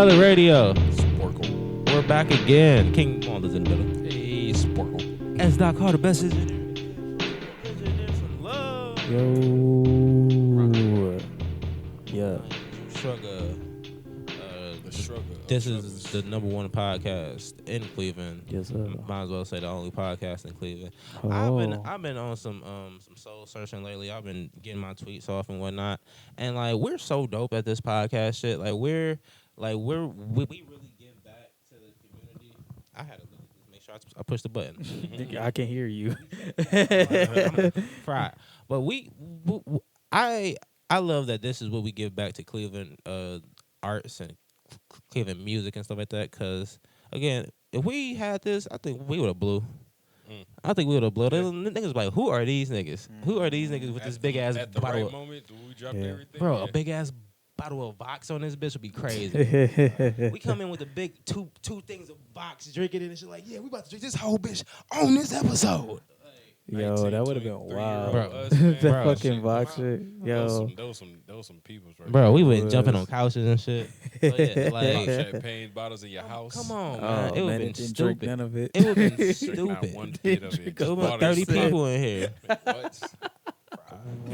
Pilot Radio. Sporkle. We're back again. King Wall is in the middle. Hey, Sporkle. As Doc Carter, best engineer. Some love. Yo. Yeah. Shrugger. The Shrugger. This is the number one podcast in Cleveland. Yes, sir. Might as well say the only podcast in Cleveland. Oh. I've been on some soul searching lately. I've been getting my tweets off and whatnot. And like we're so dope at this podcast shit. We really give back to the community. I had to look at this, make sure I push the button. I can hear you. I'm fried. But I love that this is what we give back to Cleveland arts and Cleveland music and stuff like that. Because again, if we had this, I think we would have blew. I think we would have blew. Yeah. Niggas like, who are these niggas? Who are these niggas with this big ass at the bottle? Right moment, we dropped everything. Bro, a big ass bottle of Vox on this bitch would be crazy. We come in with a big two things of Vox, drinking it and shit. Like, yeah, we about to drink this whole bitch on this episode. Yo, that would have been wild. Bro. That fucking Vox shit. Yo. Those some people's right Bro, there. we went jumping on couches and shit. So yeah, like, champagne bottles in your house. come on, man. It would have been didn't stupid. drink none of it. It would have been Not stupid. one bit of it. There Just were bought 30 it. people in here. What?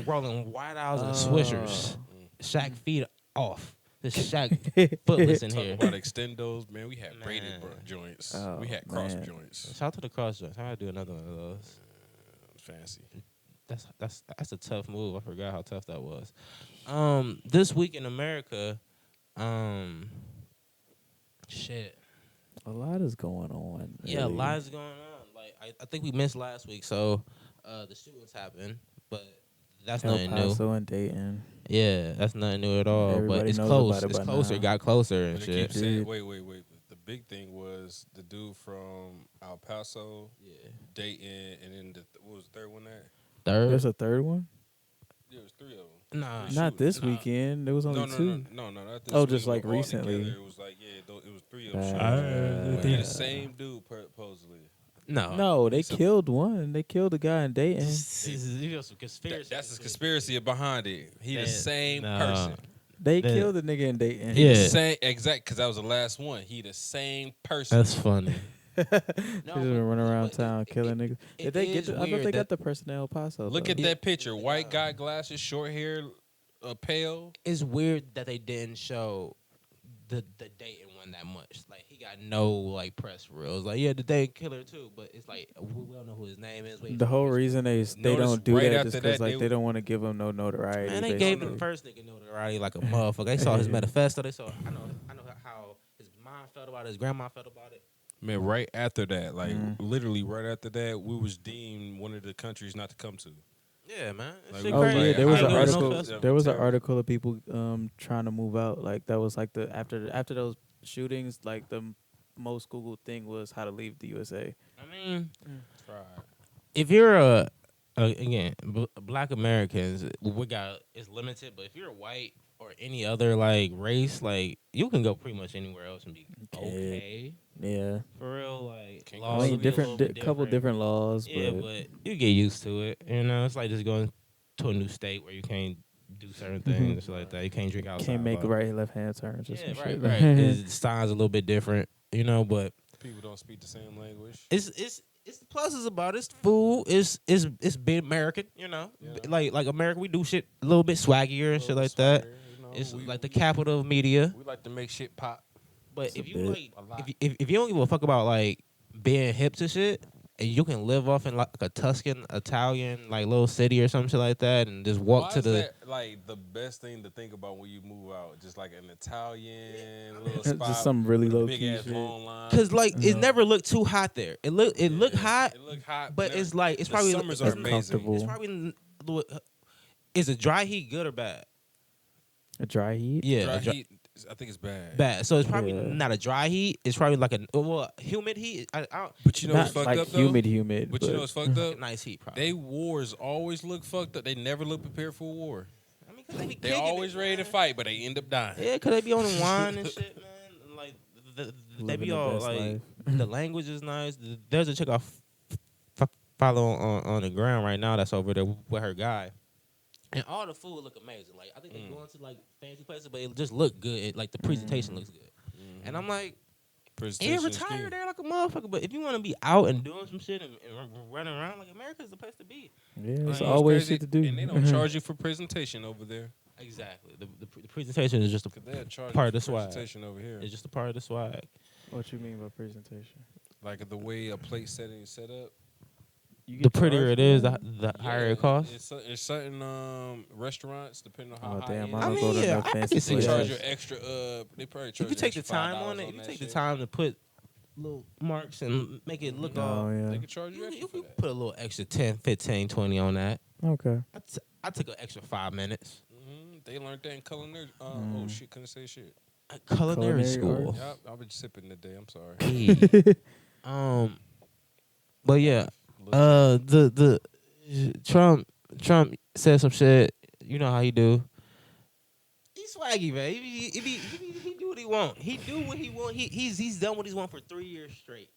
Rolling White Owls and Swishers. Shaq feet off. This Shaq footless in Talk here. about extendos, man. We had braided Man. joints. Oh, we had cross man. joints. Shout out to the cross joints. I gotta do another one of those. Fancy. That's a tough move. I forgot how tough that was. This week in America, shit. A lot is going on. Yeah, a really. lot is going on. Like I think we missed last week, so the shootings happened, but that's El nothing new. Paso and Dayton. Yeah, that's nothing new at all. Everybody but it's knows close. about it It's by closer. now. It got closer and But they shit. keep saying, Dude. wait. The big thing was the dude from El Paso, Yeah. Dayton, and then what was the third one there? Third? There's a third one? There was three of them. Nah. Not this Nah. weekend. There was only two. No, not this Oh, week, just but like all recently. together, it was like, it was three of them. Uh, But he the same dude, supposedly. No. No, they So- killed one. They killed a guy in Dayton. You know some conspiracy. That's the conspiracy behind it. He the Man, same no. person. They Yeah. killed a nigga in Dayton. Yeah. The same exact, because that was the last one. He the same person. That's funny. They just been running around town killing niggas. it Did they get? is I thought weird they that- got the person in El Paso. Look though. at that picture. White guy, glasses, short hair, pale. It's weird that they didn't show the Dayton one that much. Like he got no like press for real. It's like the Dayton killer too, but it's like we don't know who his name is. The whole reason they Notice don't do right that after just because that, like they they don't want to give him no notoriety. Man, they gave basically. the first nigga notoriety like a motherfucker. They saw his manifesto. They saw I know how his mom felt about it, his grandma felt about it. Man, right after that, like literally right after that, we was deemed one of the countries not to come to. Yeah, man. Like, Shit Oh crazy. yeah, there was I an ain't going to no article. festival. There was an Terrible. article of people trying to move out. Like that was like the after those shootings. Like the most Googled thing was how to leave the USA. I mean, Right. if you're again black Americans, we got it's limited. But if you're white or any other like race, like you can go pretty much anywhere else and be okay. Yeah, For real, like Can't laws I mean will be a little bit couple different laws, Yeah, but you get used to it. You know, it's like just going to a new state where you can't do certain things and shit like that. You can't drink outside. can't make but- right left hand turns or Yeah, some right, shit. right. The style's a little bit different, you know, but People don't speak the same language. it's the pluses about it. It's food. It's being American, you know. Yeah. Like America, we do shit a little bit swaggier and shit like that. It's like the capital of media. We like to make shit pop. But It's if a you bit. like, A lot. if you don't give a fuck about like being hip to shit, and you can live off in like a Tuscan Italian like little city or some shit like that, and just walk Why to is the. that, like the best thing to think about when you move out? Just like an Italian little spot, Just some really with a low big key ass shit. long line. Cause like it No. never looked too hot there. It looked hot, It look hot, but it's like it's the probably summers it's, are amazing. comfortable. It's probably is a dry heat good or bad? A dry heat. Yeah, Dry a dry- heat, I think it's bad. bad. So it's probably Yeah. not a dry heat. It's probably like a humid heat. I don't, But you know what's Not fucked like up though? humid. But you know what's fucked up? nice heat. Probably. They wars always look fucked up. They never look prepared for a war. I mean, 'cause they be They kicking always it, ready to man. fight, but they end up dying. Yeah, cause they be on the wine and shit, man. Like they Living be the all best like life. the language is nice. There's a chick I follow on the ground right now that's over there with her guy. And all the food look amazing. Like I think they going to like fancy places, but it just look good. Like the presentation looks good. And I'm like, yeah, Presentation is key. retire there like a motherfucker. But if you want to be out and doing some shit and running around, like America's the place to be. Yeah, You it's know what's always crazy? shit to do. And they don't charge you for presentation over there. Exactly. The presentation is just a 'Cause they'll charge part you of the for swag. presentation over here. It's just a part of the swag. What you mean by presentation? Like the way a plate setting is set up. You The get prettier charged it for is, that? the higher it costs. It's certain restaurants, depending on how Oh high damn! end. I I don't mean, go to yeah, no I fancy can see They that. charge places. you extra. They probably charge If you take the extra time $5 on it, if you that take the shit. time to put little marks and make it look all, Oh They yeah. can charge you you, extra you for can that. put a little extra 10, 15, 20 on that. Okay. I took an extra 5 minutes. They learned that in culinary. Oh shit, couldn't say shit. At culinary Culinary school. arts? Yep, I've been sipping today. I'm sorry. Hey. But yeah, the Trump said some shit. You know how he do. He's swaggy, man. He do what he want. He do what he want. He's done what he's want for 3 years straight.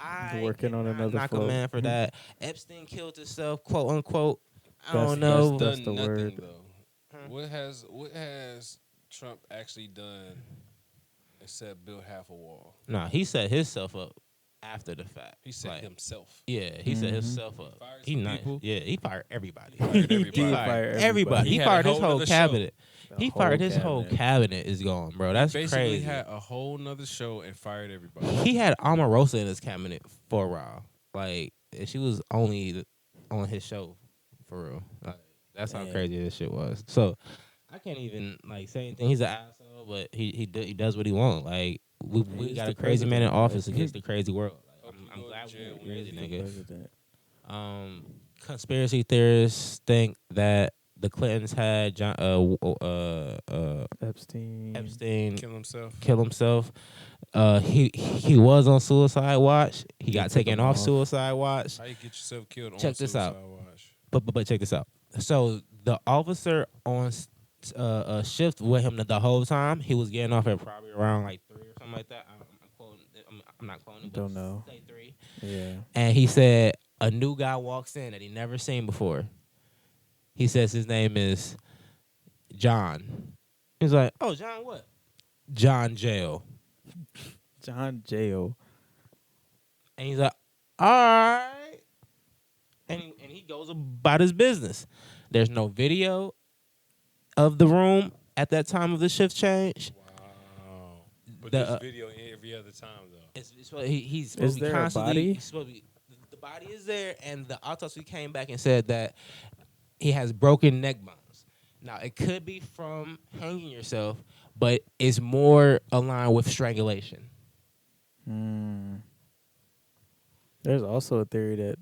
I Working on cannot another knock a float. man for that. Epstein killed himself, quote unquote. I That's- don't know. that's done the nothing word. though. What has Trump actually done except build half a wall? Nah, he set himself up after the fact. He set Like, himself. Yeah, he set himself up. Fired He some nice. people. Yeah, he fired everybody. Fired He everybody. did fire everybody. He He had a fired his whole whole nother show. cabinet. The He whole fired his whole cabinet. cabinet is gone, bro. That's Basically crazy. had a whole nother show and fired everybody. He had Omarosa in his cabinet for a while. Like, and she was only on his show for real. Like, that's how Damn. crazy this shit was. So I can't even like say anything. He's an asshole, but he does what he wants. Like we He's got the a crazy man in president. office Like, against the crazy world. Like, Hope he I'm go to glad jail we're when crazy, He's the nigga. president. Conspiracy theorists think that the Clintons had Epstein Kill himself. kill himself. He was on suicide watch. He got took taken him off off. suicide watch. How you get yourself killed on Check this out. suicide watch? But check this out. So the officer on shift with him the whole time, he was getting off at probably around like 3 or something like that. I'm quoting. I'm not quoting. But Don't know. Say 3. Yeah. And he said a new guy walks in that he never seen before. He says his name is John. He's like, oh, John what? John Jail. John Jail. And he's like, all right. And he goes about his business. There's no video of the room at that time of the shift change. Wow. But The, there's video every other time though. It's he's supposed Is to be there a constantly. body? He's supposed to be, the body is there, and the autopsy came back and said that he has broken neck bones. Now it could be from hanging yourself, but it's more aligned with strangulation. There's also a theory that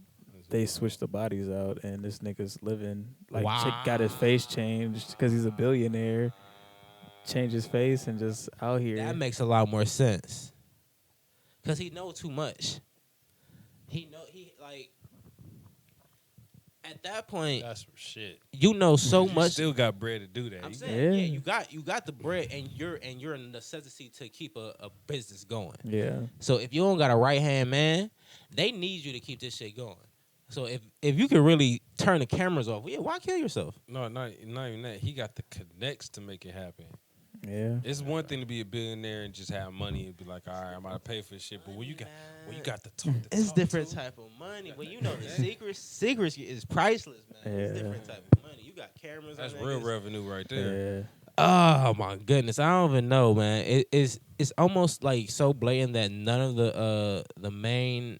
they switched the bodies out and this nigga's living like chick got his face changed because he's a billionaire. Changed his face and just out here. That makes a lot more sense. Cause he know too much. He like at that point That's some shit. you know so You much. still got bread to do that. I'm You- saying, Yeah. you got the bread and you're a necessity to keep a business going. Yeah. So if you don't got a right hand man, they need you to keep this shit going. So if you can really turn the cameras off, yeah, why kill yourself? No, not even that. He got the connects to make it happen. Yeah. It's one thing to be a billionaire and just have money and be like, all right, I'm about to pay for shit. But when you got the talk, It's different type of money. When you know the secrets is priceless, man. It's Yeah. different type of money. You got cameras. That's on real niggas. revenue right there. Yeah. Oh my goodness, I don't even know, man. It's almost like so blatant that none of the main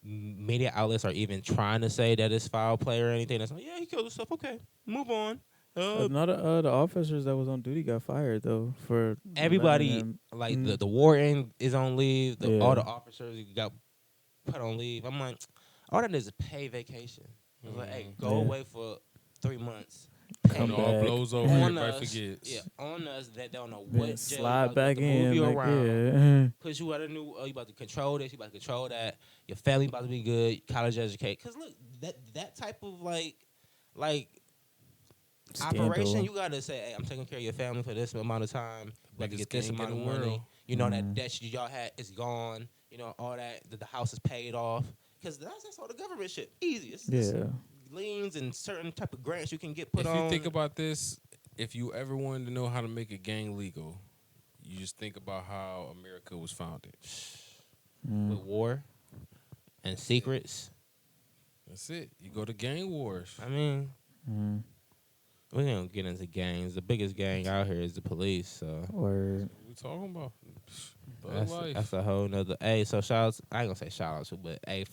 media outlets are even trying to say that it's foul play or anything. That's like, yeah, he killed himself. Okay, move on. None of the officers that was on duty got fired though for Everybody, letting them- like the warden is on leave. Yeah. All the officers got put on leave. I'm like, all that is a paid vacation. It's like, hey, go Yeah. away for 3 months. Come When it all back. blows over, On everybody us, forgets. yeah, on us that don't know then what jail slide you about back to move in. you Like, around. yeah. Put you at a new. You about to control this. You about to control that. Your family about to be good. College educate. Cause look, that type of like Scandal. operation, you gotta say, hey, I'm taking care of your family for this amount of time. You got to Biggest get this gang in amount of the money. world. You know that debt y'all had is gone. You know all that. The house is paid off. Cause that's all the government shit. Easy. It's Yeah. liens and certain type of grants you can get put If on. you think about this, if you ever wanted to know how to make a gang legal, you just think about how America was founded. With war and secrets. That's it. You go to gang wars. I mean, we don't get into gangs. The biggest gang out here is the police. So Or What we talking about? that's a whole nother. Hey, so shout outs. I ain't gonna say shout outs, but hey,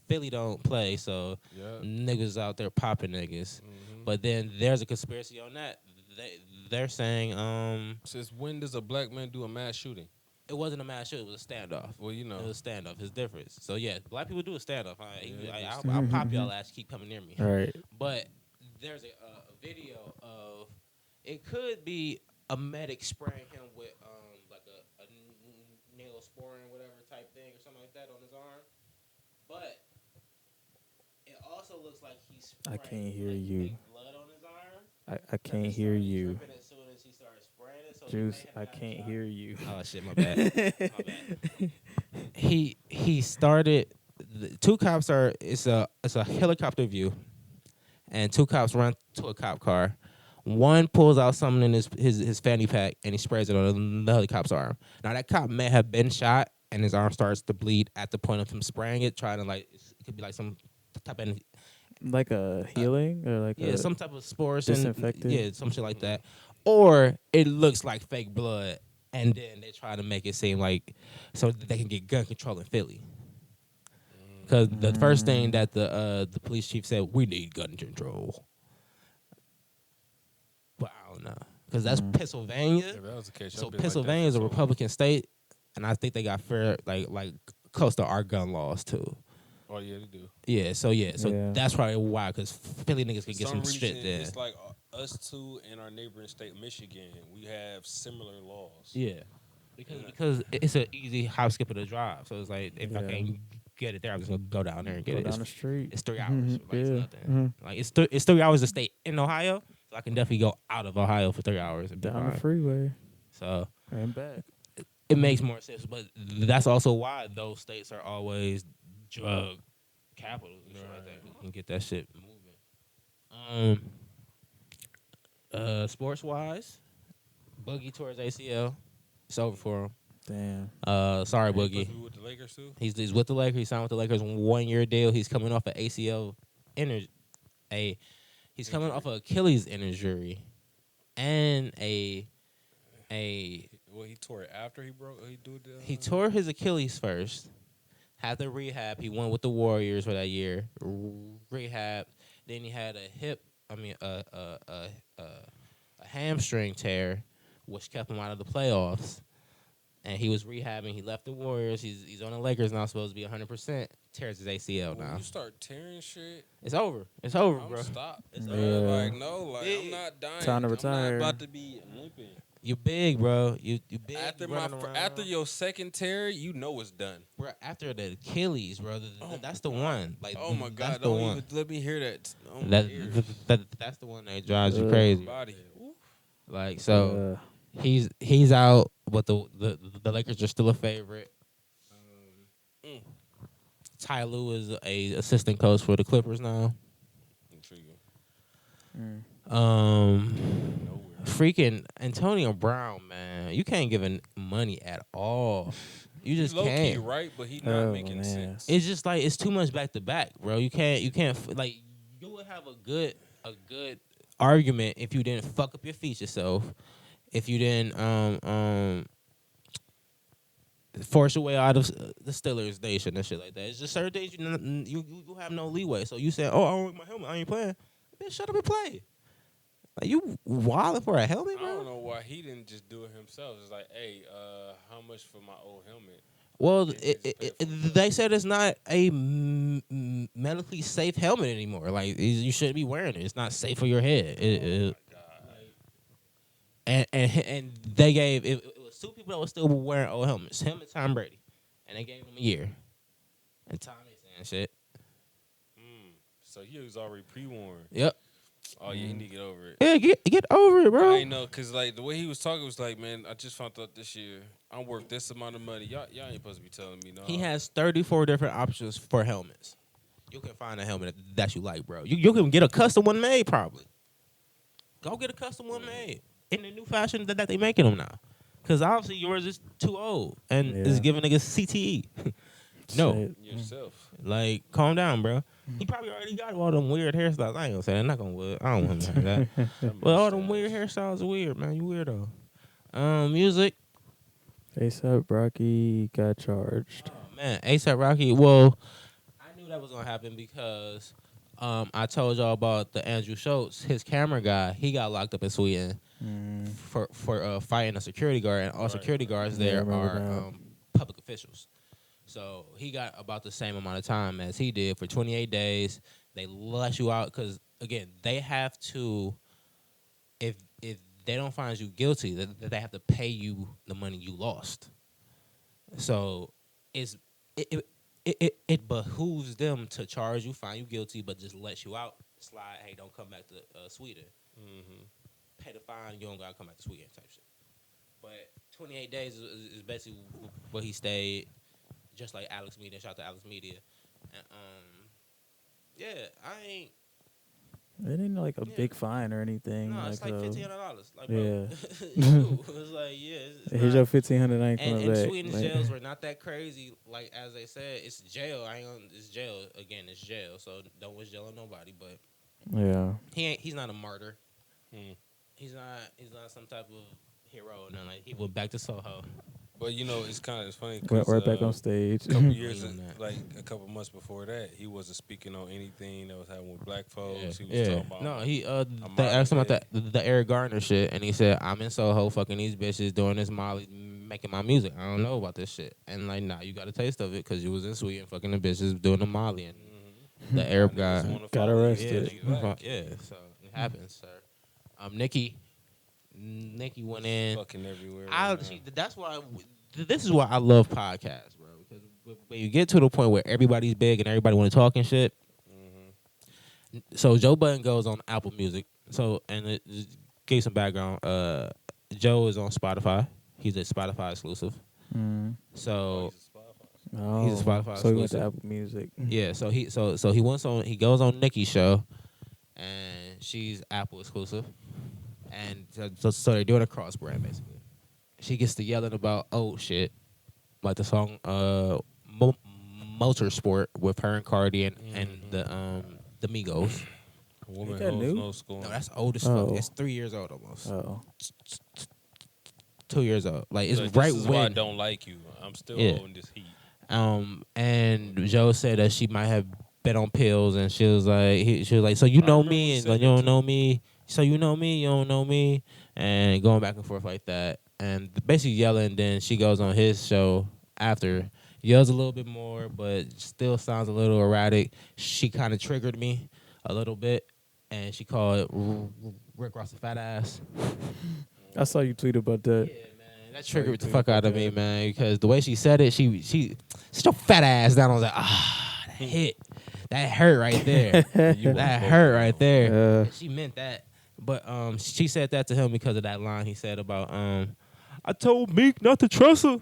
Philly don't play, so niggas out there popping niggas. But then there's a conspiracy on that. They're saying Since when does a black man do a mass shooting? it wasn't a mass shooting. It was a standoff. Well, you know. It was a standoff. It's different. So yeah, black people do a standoff. I'll pop y'all ass. Keep coming near me. right. But there's a video of it could be a medic spraying him with like a neosporin whatever type thing or something like that on his arm. But it also looks like he's I spraying can't hear like you. fake blood on his arm. I can't hear you. As soon as he started spraying it, so Juice, I can't hear you. Oh shit, my bad. My bad. He started. Two cops are. It's a helicopter view, and two cops run to a cop car. One pulls out something in his fanny pack and he sprays it on the other cop's arm. Now that cop may have been shot and his arm starts to bleed at the point of him spraying it, trying to it could be like some type of Like a healing or like some type of spores disinfectant? and some shit like that. Or it looks like fake blood, and then they try to make it seem like so that they can get gun control in Philly. Because the first thing that the police chief said, we need gun control. But I don't know. Because that's Pennsylvania. If that was the case, So I'd be like Pennsylvania is that a for so long. Republican state, and I think they got fair, like close to our gun laws, too. Oh yeah, they do. So Yeah. that's probably why, because Philly niggas can For get some reason, shit there. It's like us two and our neighboring state, Michigan. We have similar laws. Yeah. Because it's an easy hop, skip, of the drive. So it's like, if I Yeah. can't get it there, I'm just going to go down there and get Go it. down the street. It's 3 hours. Like, it's Yeah. nothing. Like, it's 3 hours to stay in Ohio, so I can definitely go out of Ohio for 3 hours. And be Down the fine. freeway So and back. it makes more sense. But that's also why those states are always drug capitals and shit like that. We can get that shit moving. Sports-wise, Boogie towards ACL. It's over for him. Damn. Sorry, He Boogie. supposed to be with the Lakers too. He's with the Lakers. He signed with the Lakers 1 year deal. He's coming off an ACL he's coming off an Achilles injury and Well, he tore it after he broke. he tore his Achilles first. Had the rehab. He went with the Warriors for that year. Rehab. Then he had a hamstring tear, which kept him out of the playoffs. And he was rehabbing. He left the Warriors. He's on the Lakers now, supposed to be 100%. Tears his ACL When now. you start tearing shit, It's over. It's over, I'm bro. stop. It's Yeah. over. Like no, like I'm not dying. Time to I'm retire. not about to be limping. You big, bro. You big. After running around. after your second tear, you know it's done. Bro, after the Achilles, bro. That's the one. Like, Oh my that's God! the Don't one. even let me hear that. Oh my That, ears. that's the one that drives you crazy. Body. Oof. Like, so he's out, but the Lakers are still a favorite. Ty Lue is a assistant coach for the Clippers now. Intriguing. Um, freaking Antonio Brown, man, you can't give him money at all. You just Low key, can't. right? But he's not making sense. It's just like it's too much back to back, bro. You can't like you would have a good argument if you didn't fuck up your feet yourself, if you didn't force your way out of the Steelers nation and shit like that. It's just certain things you have no leeway. So you say, "Oh, I don't like my helmet. I ain't playing." Bitch, shut up and play. Like you wilding for a helmet, I bro? don't know why he didn't just do it himself. It's like, hey, how much for my old helmet? Well, Yeah, they said it's not a medically safe helmet anymore. Like you shouldn't be wearing it. It's not safe for your head. Oh my God. And they gave it was two people that were still wearing old helmets. Him and Tom Brady, and they gave him a year. And Tom ain't saying shit. So he was already pre-warned. Yep. Oh yeah, he need to get over it. Yeah, get over it, bro. I ain't know, cause like the way he was talking was like, man, I just found out this year I'm worth this amount of money. Y'all ain't supposed to be telling me no. He has 34 different options for helmets. You can find a helmet that you like, bro. You can get a custom one made, probably. Go get a custom one made in the new fashion that they making them now. Because obviously yours is too old and is giving niggas CTE. No. Shit. Yourself. Like, calm down, bro. He probably already got all them weird hairstyles. I ain't gonna say that. I'm not gonna wood. I don't want him to have that. But all them weird hairstyles are weird, man. You weirdo. Music. ASAP Rocky got charged. Oh, man, ASAP Rocky. Well, I knew that was gonna happen because I told y'all about the Andrew Schultz, his camera guy. He got locked up in Sweden for fighting a security guard, and all security guards there are public officials. So he got about the same amount of time as he did for 28 days. They let you out because, again, they have to, if they don't find you guilty, they have to pay you the money you lost. So it behooves them to charge you, find you guilty, but just let you out. Slide, hey, don't come back to Sweden. Pay the fine, you don't got to come back to Sweden type shit. But 28 days is basically what he stayed. Just like Alex Media, shout out to Alex Media. And, yeah, I ain't. It ain't like a big fine or anything. No, it's like $1,500. Like, yeah. bro, it's like, yeah. Here's your $1,500. I ain't coming and back. Swedish jails were not that crazy. Like, as they said, it's jail. It's jail. Again, it's jail. So don't wish jail on nobody. But yeah, he's not a martyr. He's not some type of hero. And like he went back to Soho. But you know, it's funny. Went right back on stage. A couple years, like a couple months before that, he wasn't speaking on anything that was happening with black folks. He was talking about they asked him about the Eric Garner shit, and he said, "I'm in Soho, fucking these bitches, doing this Molly, making my music. I don't know about this shit." And like, nah, you got a taste of it because you was in Sweden, fucking the bitches, doing the Molly, and the Arab guy got arrested. Yeah, so it happens, sir. Nicki went in. Fucking everywhere. That's why. This is why I love podcasts, bro. Because when you get to the point where everybody's big and everybody want to talk and shit. So Joe Budden goes on Apple Music. So and it just gave some background. Joe is on Spotify. He's a Spotify exclusive. So he's a Spotify exclusive. So he went to Apple Music. Yeah. So he goes on Nicki's show, and she's Apple exclusive. And so they're doing a cross brand basically. She gets to yelling about old shit, like the song Motorsport with her and Cardi and the Migos. Woman new? school. No, that's old as fuck. It's 3 years old almost. 2 years old. Like it's this right is when why I don't like you. I'm still holding this heat. And Joe said that she might have been on pills, and she was like, so you know me, and like you don't know me. So you know me, you don't know me, and going back and forth like that, and basically yelling. Then she goes on his show after, yells a little bit more, but still sounds a little erratic. She kind of triggered me a little bit, and she called Rick Ross a fat ass. I saw you tweet about that. Yeah, man, that triggered the fuck out of me, man, because the way she said it, she sit your fat ass down. I was like, that hit. That hurt right there. That hurt right there. She meant that. But she said that to him because of that line he said about I told Meek not to trust her.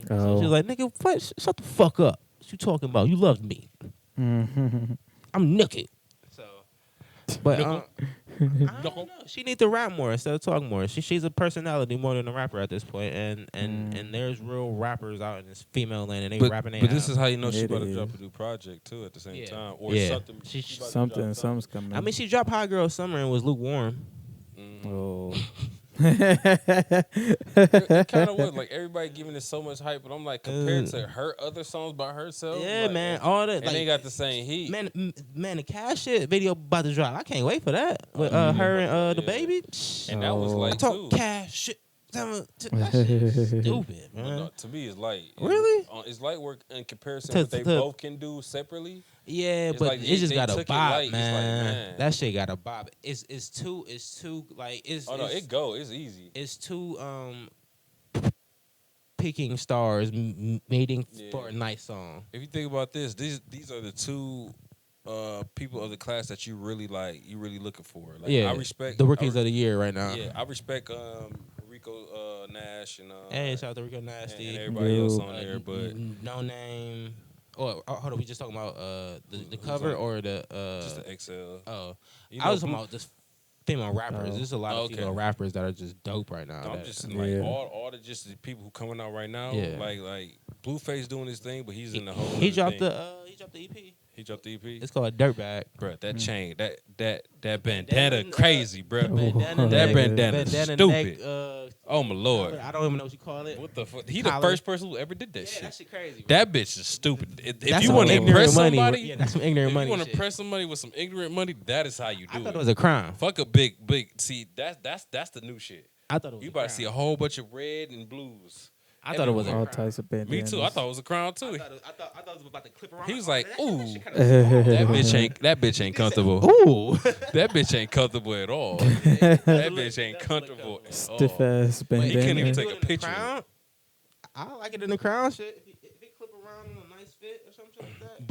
So she was like, nigga, what? Shut the fuck up. What you talking about? You loved me. I'm naked. So, but I don't know. She needs to rap more instead of talk more. She's a personality more than a rapper at this point. And there's real rappers out in this female land and they rapping. But this is how you know she's about to drop a new project too at the same time, or something. Something's coming. I mean, she dropped Hot Girl Summer and was lukewarm. Oh. It kind of was like everybody giving it so much hype, but I'm like compared to her other songs by herself. Yeah, like, man, all that. And like, they got the same heat. Man, the Cash shit video about to drop. I can't wait for that with her and the baby. And that was like talk too. Cash shit. That shit stupid, man. No, to me, it's light. Really? It's light work in comparison to what they both can do separately. Yeah, it's but like it just got a bop, man. Man. That shit got a bop. It's too like it's. Oh no, it's easy. It's too picking stars meeting for a nice song. If you think about this, these are the two people of the class that you really like. You really looking for. Like, yeah, I respect the rookies of the year right now. Yeah, I respect Rico Nash and hey, shout out to Rico Nasty and everybody else on there, but No Name. Oh, hold on, we just talking about the cover or the just the XL. Oh, You I know, was talking about just female rappers. There's a lot of Okay. female rappers that are just dope right now. No, I'm that- just saying, like Yeah. all the just the people who coming out right now. Yeah. Like Blueface doing his thing, but he's in the whole. he other dropped thing. he dropped the EP. He dropped the EP. It's called Dirtbag. Bruh, that chain, that bandana Bandana, crazy, bruh. Bandana That neck, bandana Bandana stupid. neck, Oh my lord. I don't even know what you call it. What the fuck? He the Collar. first person who ever did that Yeah, shit. that shit crazy. Bro. That bitch is stupid. If That's you some want to ignorant impress money, bro. somebody, Yeah, that's some ignorant if money you want to shit. impress somebody with some ignorant money, that is how you do I thought it. it was a crime. Fuck a big. See, that's the new shit. I thought it was. You a about to crime. see a whole bunch of red and blues. I thought it was a All crime. types of bandanas. Me too. I thought it was a crown too. I thought it was about to clip around. He was my like, arm. "Ooh, That shit kinda small. that bitch ain't comfortable. Ooh. That bitch ain't comfortable at all. That bitch ain't comfortable at Stiff all." ass He couldn't even bandana. take Do a it in the picture. crown, I like it in the crown shit. If it clip around in a nice fit or something like that.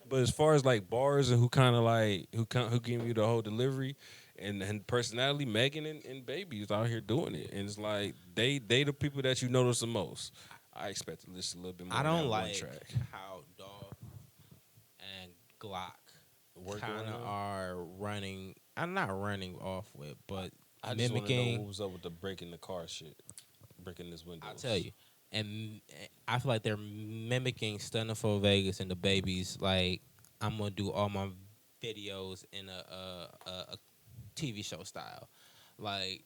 But as far as like bars and who kind of like who give you the whole delivery and personality, Megan and Baby is out here doing it, and it's like they the people that you notice the most. I expect to listen a little bit more. I on don't that one like track. how Dolph and Glock Work kind going of on? are running. I'm not running off with, but I just want to know mimicking. what was up with the breaking the car shit, breaking this window. I'll tell you. And I feel like they're mimicking Stunner for Vegas and the Babies. Like, I'm going to do all my videos in a TV show style. Like,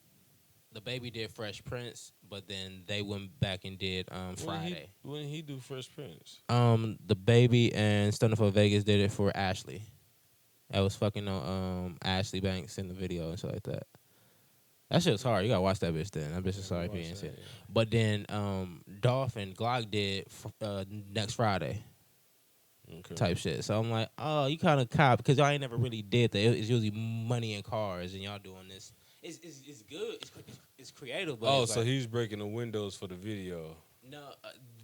the Baby did Fresh Prince, but then they went back and did Friday. When he do Fresh Prince? The Baby and Stunner for Vegas did it for Ashley. I was fucking on Ashley Banks in the video and shit like that. That shit was hard. You gotta watch that bitch then. That bitch is sorry if you ain't seen it. But then Dolph and Glock did next Friday Okay. type shit. So I'm like, oh, you kind of cop because y'all ain't never really did that. It's usually money and cars, and y'all doing this. It's good. It's creative. But Oh, it's so like, he's breaking the windows for the video. no,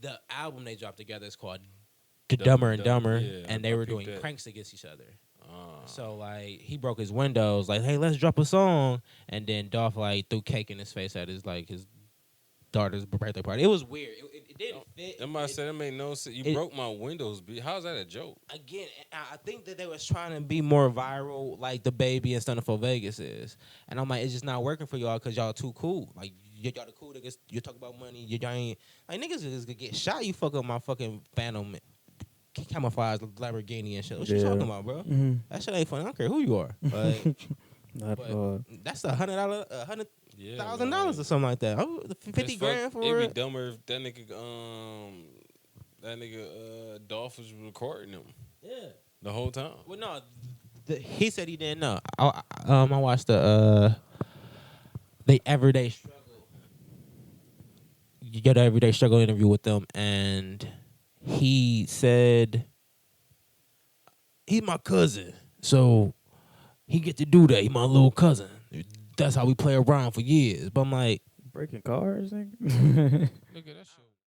the album they dropped together is called Dumber and Dumber, yeah, and I they were peeped doing that. pranks against each other. Ah. So like he broke his windows, like, hey, let's drop a song, and then Dolph like threw cake in his face at his daughter's birthday party. It was weird. It didn't fit. Somebody said that made no sense. You it- broke my windows. How's that a joke? Again, I think that they was trying to be more viral, like the Baby and Stunner for Vegas is, and I'm like, it's just not working for y'all because y'all too cool. Like y'all the cool niggas. You talk about money. Y'all ain't like niggas is gonna get shot. You fuck up my fucking Phantom camouflage Lamborghini and shit. What you Yeah. talking about, bro? Mhm. That shit ain't funny. I don't care who you are. Like, Not but at all. that's $100, Yeah, $1,000 or something like that. Oh, 50 grand for It'd it. be dumber if that nigga Dolph was recording him Yeah. the whole time. Well, no, he said he didn't know. I watched the Everyday Struggle. You get an Everyday Struggle interview with them, and he said he's my cousin, so he get to do that. He my little cousin. That's how we play around for years. But I'm like, Breaking cars, nigga. Look at that shit.